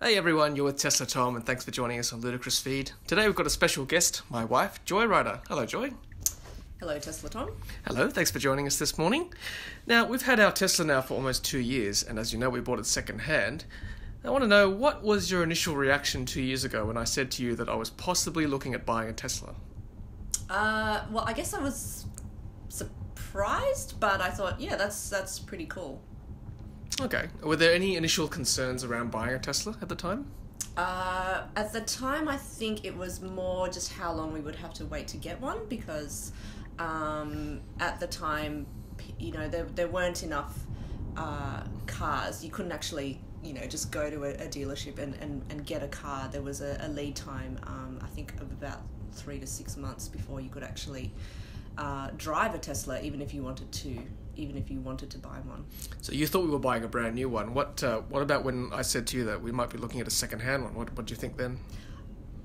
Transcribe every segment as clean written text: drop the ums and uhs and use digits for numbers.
Hey everyone, you're with Tesla Tom and thanks for joining us on Ludicrous Feed. Today we've got a special guest, my wife, Joy Rider. Hello Joy. Hello Tesla Tom. Hello, thanks for joining us this morning. Now, we've had our Tesla now for almost 2 years, and as you know we bought it second hand. I want to know, what was your initial reaction 2 years ago when I said to you that I was possibly looking at buying a Tesla? Well, I guess I was surprised, but I thought, yeah, that's pretty cool. Okay. Were there any initial concerns around buying a Tesla at the time? At the time, I think it was more just how long we would have to wait to get one, because at the time, you know, there weren't enough cars. You couldn't actually, you know, just go to a dealership and get a car. There was a lead time, I think, of about 3 to 6 months before you could actually drive a Tesla, even if you wanted to buy one. So you thought we were buying a brand new one. What about when I said to you that we might be looking at a second-hand one? What did you think then?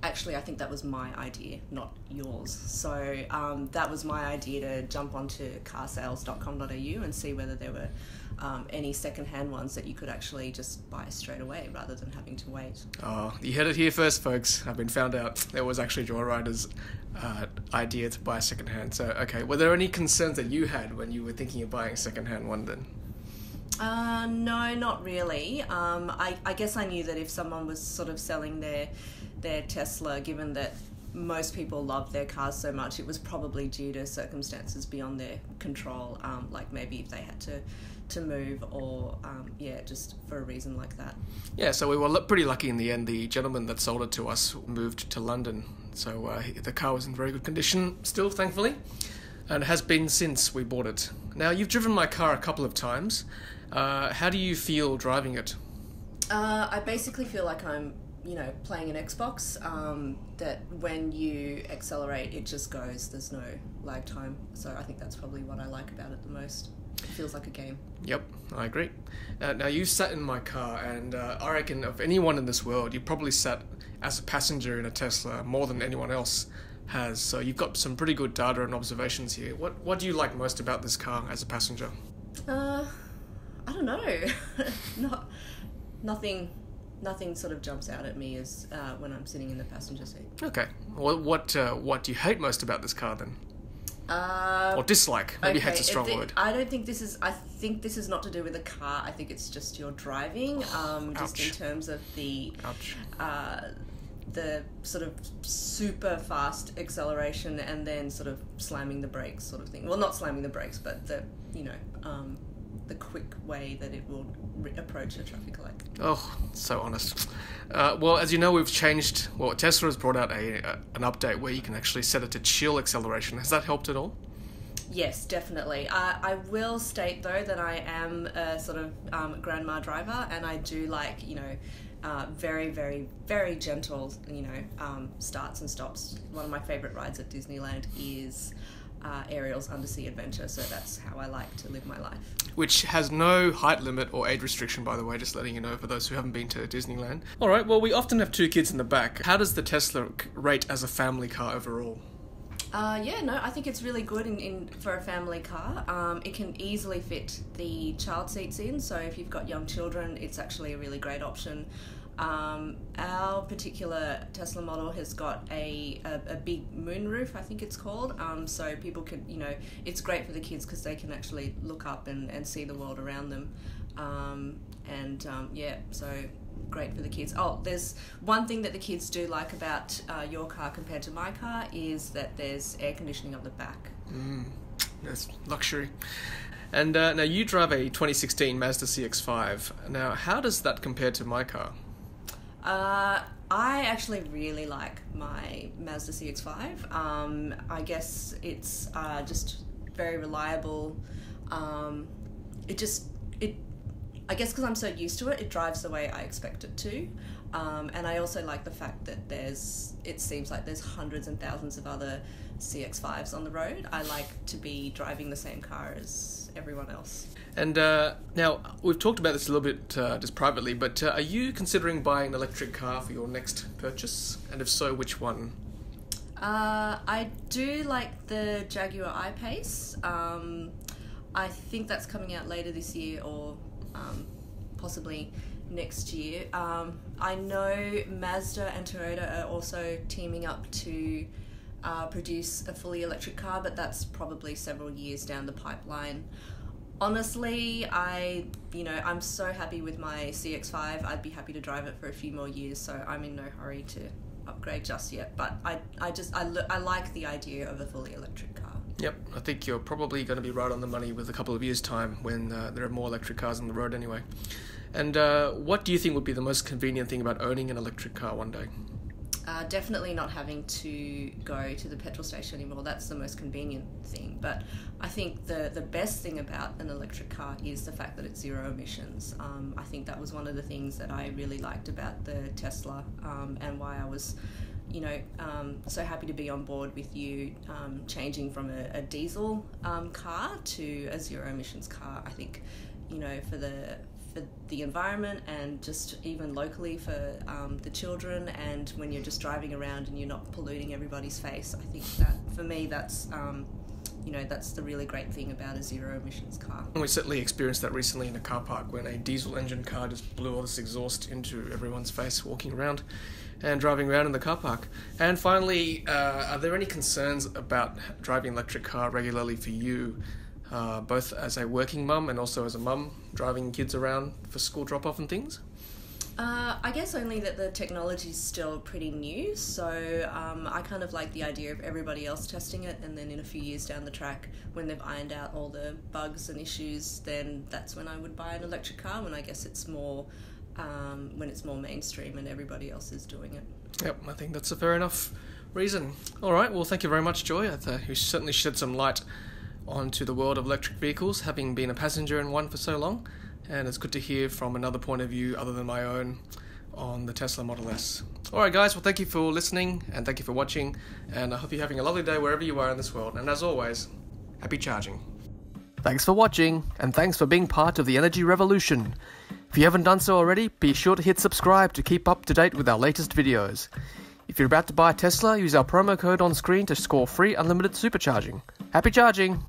Actually, I think that was my idea, not yours. So that was my idea, to jump onto carsales.com.au and see whether there were any second-hand ones that you could actually just buy straight away rather than having to wait. Oh, you heard it here first, folks. I've been found out. There was actually Joy Rider's idea to buy a second-hand. So, okay, were there any concerns that you had when you were thinking of buying a second-hand one then? No, not really. I guess I knew that if someone was sort of selling their Tesla, given that most people love their cars so much, it was probably due to circumstances beyond their control, like maybe if they had to move, or just for a reason like that. Yeah, so we were pretty lucky in the end. The gentleman that sold it to us moved to London, so the car was in very good condition still, thankfully, and has been since we bought it. Now, you've driven my car a couple of times. How do you feel driving it? I basically feel like I'm, you know, playing an Xbox, that when you accelerate, it just goes. There's no lag time. So I think that's probably what I like about it the most. It feels like a game. Yep, I agree. Now, you sat in my car, and I reckon of anyone in this world, you probably sat as a passenger in a Tesla more than anyone else has. So you've got some pretty good data and observations here. What do you like most about this car as a passenger? I don't know. Nothing sort of jumps out at me as when I'm sitting in the passenger seat. Okay. Well, what do you hate most about this car then? Or dislike? Maybe hate's a strong word. I think this is not to do with the car. I think it's just your driving. Just in terms of the sort of super fast acceleration and then sort of slamming the brakes sort of thing. Well, not slamming the brakes, but the quick way that it will approach a traffic light. Oh, so honest. Well, as you know, we've changed. Well, Tesla has brought out an update where you can actually set it to chill acceleration. Has that helped at all? Yes, definitely. I will state though that I am a sort of grandma driver, and I do like, you know, very, very, very gentle, you know, starts and stops. One of my favourite rides at Disneyland is Ariel's Undersea Adventure, so that's how I like to live my life. Which has no height limit or age restriction, by the way, just letting you know for those who haven't been to Disneyland. Alright, well, we often have 2 kids in the back. How does the Tesla rate as a family car overall? I think it's really good for a family car. It can easily fit the child seats in, so if you've got young children, it's actually a really great option. Our particular Tesla model has got a big moonroof, I think it's called, so people can, you know, it's great for the kids because they can actually look up and see the world around them, so great for the kids. Oh, there's one thing that the kids do like about your car compared to my car is that there's air conditioning on the back. That's luxury. And now you drive a 2016 Mazda CX-5. Now, how does that compare to my car? I actually really like my Mazda CX-5. I guess it's just very reliable. I guess because I'm so used to it, it drives the way I expect it to. And I also like the fact that it seems like there's hundreds and thousands of other CX-5s on the road. I like to be driving the same car as everyone else. And now, we've talked about this a little bit just privately, but are you considering buying an electric car for your next purchase? And if so, which one? I do like the Jaguar I-Pace. I think that's coming out later this year, or possibly next year. I know Mazda and Toyota are also teaming up to produce a fully electric car, but that's probably several years down the pipeline. Honestly, I'm so happy with my CX-5. I'd be happy to drive it for a few more years, so I'm in no hurry to upgrade just yet. But I like the idea of a fully electric car. Yep, I think you're probably going to be right on the money with a couple of years' time when there are more electric cars on the road anyway. And what do you think would be the most convenient thing about owning an electric car one day? Definitely not having to go to the petrol station anymore. That's the most convenient thing. But I think the best thing about an electric car is the fact that it's zero emissions. I think that was one of the things that I really liked about the Tesla, and why I was, so happy to be on board with you, changing from a diesel car to a zero emissions car. I think, for the environment and just even locally for the children, and when you're just driving around and you're not polluting everybody's face, I think that for me that's that's the really great thing about a zero emissions car. We certainly experienced that recently in a car park when a diesel engine car just blew all this exhaust into everyone's face walking around and driving around in the car park. And finally, are there any concerns about driving an electric car regularly for you? Both as a working mum and also as a mum driving kids around for school drop-off and things? I guess only that the technology is still pretty new, so I kind of like the idea of everybody else testing it, and then in a few years down the track, when they've ironed out all the bugs and issues, then that's when I would buy an electric car, when I guess it's more, when it's more mainstream and everybody else is doing it. Yep, I think that's a fair enough reason. All right, well, thank you very much, Joy. You certainly shed some light onto the world of electric vehicles, having been a passenger in one for so long, and it's good to hear from another point of view other than my own on the Tesla Model S. Alright guys, well thank you for listening and thank you for watching, and I hope you're having a lovely day wherever you are in this world, and as always, happy charging. Thanks for watching, and thanks for being part of the energy revolution. If you haven't done so already, be sure to hit subscribe to keep up to date with our latest videos. If you're about to buy a Tesla, use our promo code on screen to score free unlimited supercharging. Happy charging!